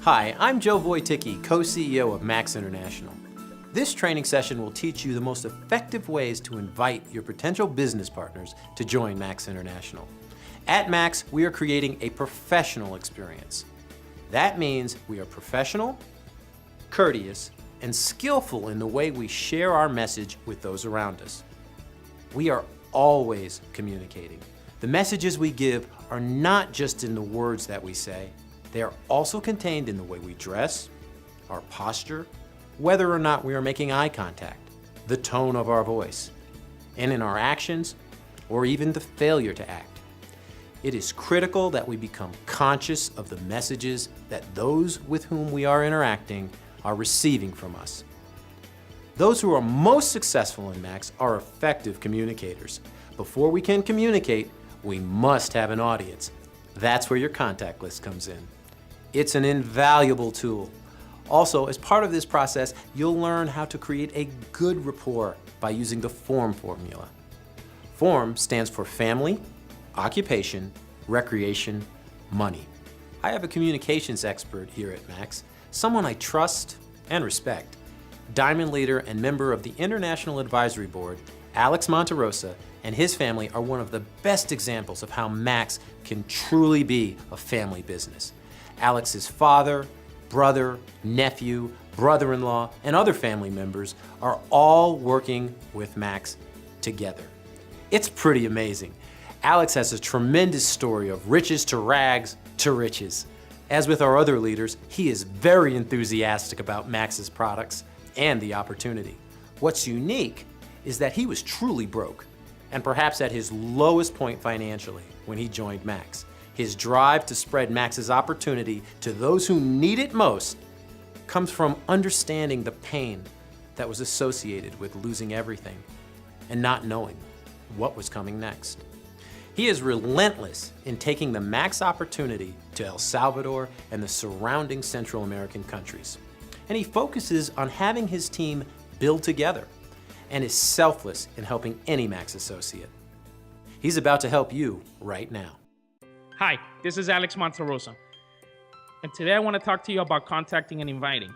Hi, I'm Joe Wojtycki, co-CEO of Max International. This training session will teach you the most effective ways to invite your potential business partners to join Max International. At Max, we are creating a professional experience. That means we are professional, courteous, and skillful in the way we share our message with those around us. We are always communicating. The messages we give are not just in the words that we say, they are also contained in the way we dress, our posture, whether or not we are making eye contact, the tone of our voice, and in our actions, or even the failure to act. It is critical that we become conscious of the messages that those with whom we are interacting are receiving from us. Those who are most successful in Max are effective communicators. Before we can communicate, we must have an audience. That's where your contact list comes in. It's an invaluable tool. Also, as part of this process, you'll learn how to create a good rapport by using the FORM formula. FORM stands for family, occupation, recreation, money. I have a communications expert here at Max, someone I trust and respect. Diamond leader and member of the International Advisory Board, Alex Monterosa, and his family are one of the best examples of how Max can truly be a family business. Alex's father, brother, nephew, brother-in-law, and other family members are all working with Max together. It's pretty amazing. Alex has a tremendous story of riches to rags to riches. As with our other leaders, he is very enthusiastic about Max's products and the opportunity. What's unique is that he was truly broke, and perhaps at his lowest point financially when he joined Max. His drive to spread Max's opportunity to those who need it most comes from understanding the pain that was associated with losing everything and not knowing what was coming next. He is relentless in taking the Max opportunity to El Salvador and the surrounding Central American countries. And he focuses on having his team build together and is selfless in helping any Max associate. He's about to help you right now. Hi, this is Alex Monterosa, and today I want to talk to you about contacting and inviting.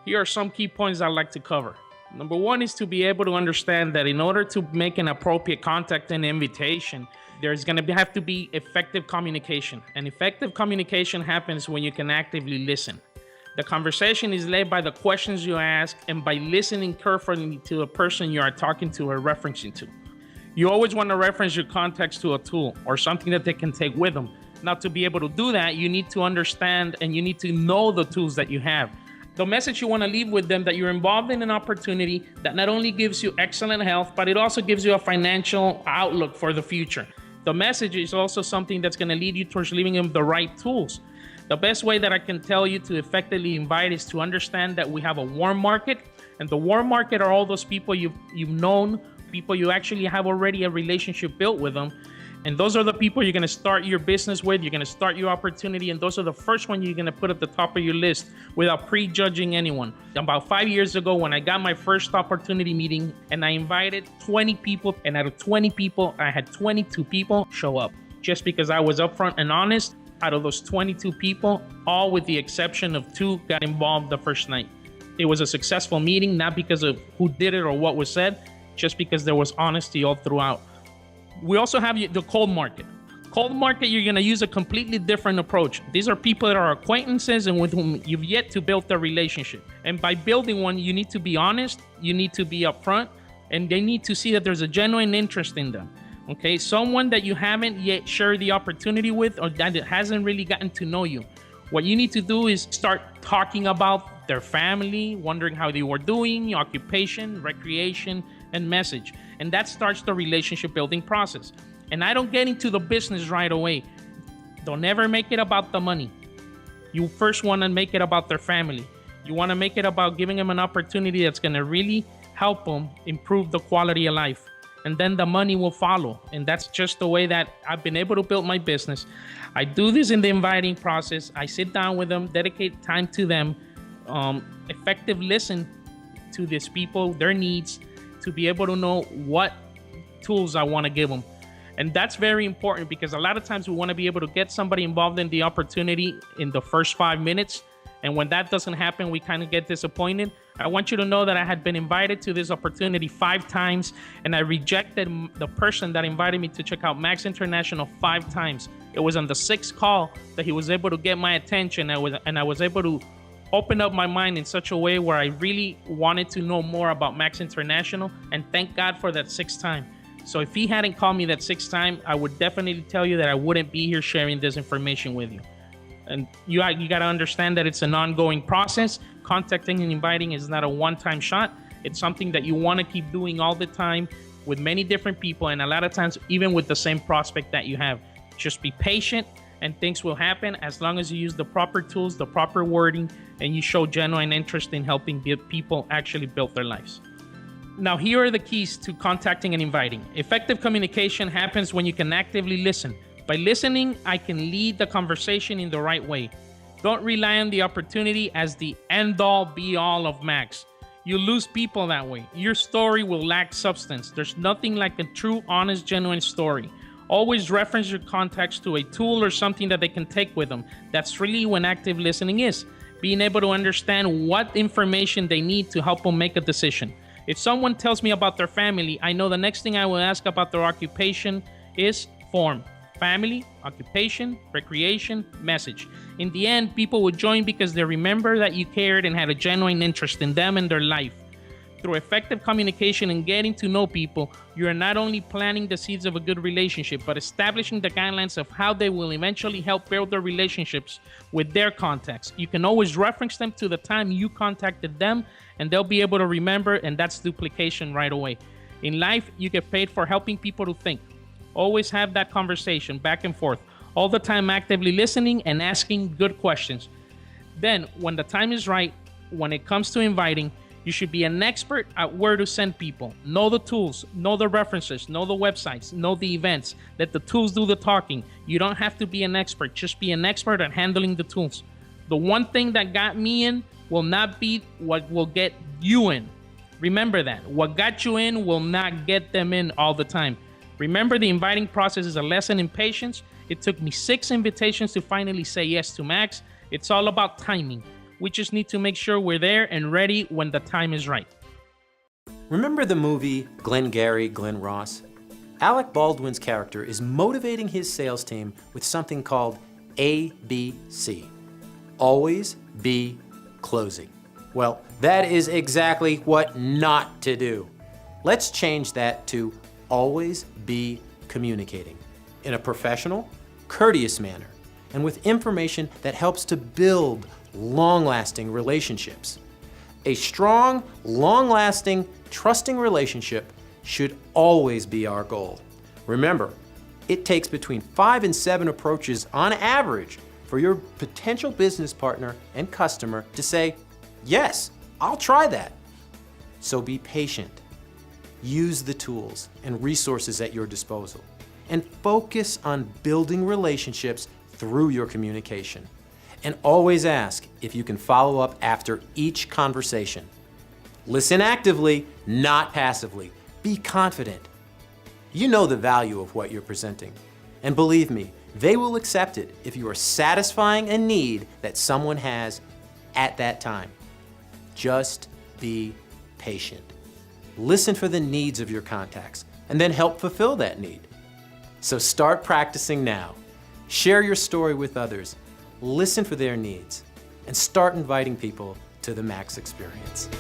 Here are some key points I'd like to cover. Number one is to be able to understand that in order to make an appropriate contact and invitation, there's going to have to be effective communication. And effective communication happens when you can actively listen. The conversation is led by the questions you ask and by listening carefully to the person you are talking to or referencing to. You always want to reference your contacts to a tool or something that they can take with them. Now, to be able to do that, you need to understand and you need to know the tools that you have. The message you want to leave with them that you're involved in an opportunity that not only gives you excellent health, but it also gives you a financial outlook for the future. The message is also something that's going to lead you towards leaving them the right tools. The best way that I can tell you to effectively invite is to understand that we have a warm market, and the warm market are all those people you've known, people you actually have already a relationship built with them. And those are the people you're going to start your business with, you're going to start your opportunity, and those are the first one you're going to put at the top of your list without prejudging anyone. About 5 years ago, when I got my first opportunity meeting and I invited 20 people, and out of 20 people, I had 22 people show up. Just because I was upfront and honest, out of those 22 people, all with the exception of 2 got involved the first night. It was a successful meeting, not because of who did it or what was said, just because there was honesty all throughout. We also have the cold market. Cold market, you're going to use a completely different approach. These are people that are acquaintances and with whom you've yet to build a relationship. And by building one, you need to be honest, you need to be upfront, and they need to see that there's a genuine interest in them. Okay, someone that you haven't yet shared the opportunity with or that hasn't really gotten to know you. What you need to do is start talking about their family, wondering how they were doing, occupation, recreation, and message. And that starts the relationship building process. And I don't get into the business right away. Don't ever make it about the money. You first want to make it about their family. You want to make it about giving them an opportunity that's going to really help them improve the quality of life. And then the money will follow. And that's just the way that I've been able to build my business. I do this in the inviting process. I sit down with them, dedicate time to them, effective listen to these people, their needs, to be able to know what tools I want to give them. And that's very important because a lot of times we want to be able to get somebody involved in the opportunity in the first 5 minutes. And when that doesn't happen, we kind of get disappointed. I want you to know that I had been invited to this opportunity 5 times, and I rejected the person that invited me to check out Max International 5 times. It was on the 6th call that he was able to get my attention, and I was able to open up my mind in such a way where I really wanted to know more about Max International, and thank God for that 6th time. So if he hadn't called me that 6th time, I would definitely tell you that I wouldn't be here sharing this information with you. And you got to understand that it's an ongoing process. Contacting and inviting is not a one-time shot. It's something that you want to keep doing all the time with many different people, and a lot of times even with the same prospect that you have. Just be patient and things will happen as long as you use the proper tools, the proper wording, and you show genuine interest in helping people actually build their lives. Now, here are the keys to contacting and inviting. Effective communication happens when you can actively listen. By listening, I can lead the conversation in the right way. Don't rely on the opportunity as the end-all, be-all of Max. You lose people that way. Your story will lack substance. There's nothing like a true, honest, genuine story. Always reference your contacts to a tool or something that they can take with them. That's really when active listening is. Being able to understand what information they need to help them make a decision. If someone tells me about their family, I know the next thing I will ask about their occupation is form. Family, occupation, recreation, message. In the end, people will join because they remember that you cared and had a genuine interest in them and their life. Through effective communication and getting to know people, you are not only planting the seeds of a good relationship, but establishing the guidelines of how they will eventually help build their relationships with their contacts. You can always reference them to the time you contacted them, and they'll be able to remember, and that's duplication right away. In life, you get paid for helping people to think. Always have that conversation back and forth, all the time actively listening and asking good questions. Then, when the time is right, when it comes to inviting, you should be an expert at where to send people. Know the tools, know the references, know the websites, know the events. Let the tools do the talking. You don't have to be an expert, just be an expert at handling the tools. The one thing that got me in will not be what will get you in. Remember that. What got you in will not get them in all the time. Remember, the inviting process is a lesson in patience. It took me 6 invitations to finally say yes to Max. It's all about timing. We just need to make sure we're there and ready when the time is right. Remember the movie Glengarry Glen Ross? Alec Baldwin's character is motivating his sales team with something called ABC. Always be closing. Well, that is exactly what not to do. Let's change that to always be communicating in a professional, courteous manner, and with information that helps to build long-lasting relationships. A strong, long-lasting, trusting relationship should always be our goal. Remember, it takes between 5 and 7 approaches on average for your potential business partner and customer to say, yes, I'll try that. So be patient. Use the tools and resources at your disposal, and focus on building relationships through your communication. And always ask if you can follow up after each conversation. Listen actively, not passively. Be confident. You know the value of what you're presenting. And believe me, they will accept it if you are satisfying a need that someone has at that time. Just be patient. Listen for the needs of your contacts and then help fulfill that need. So start practicing now. Share your story with others. Listen for their needs and start inviting people to the Max experience.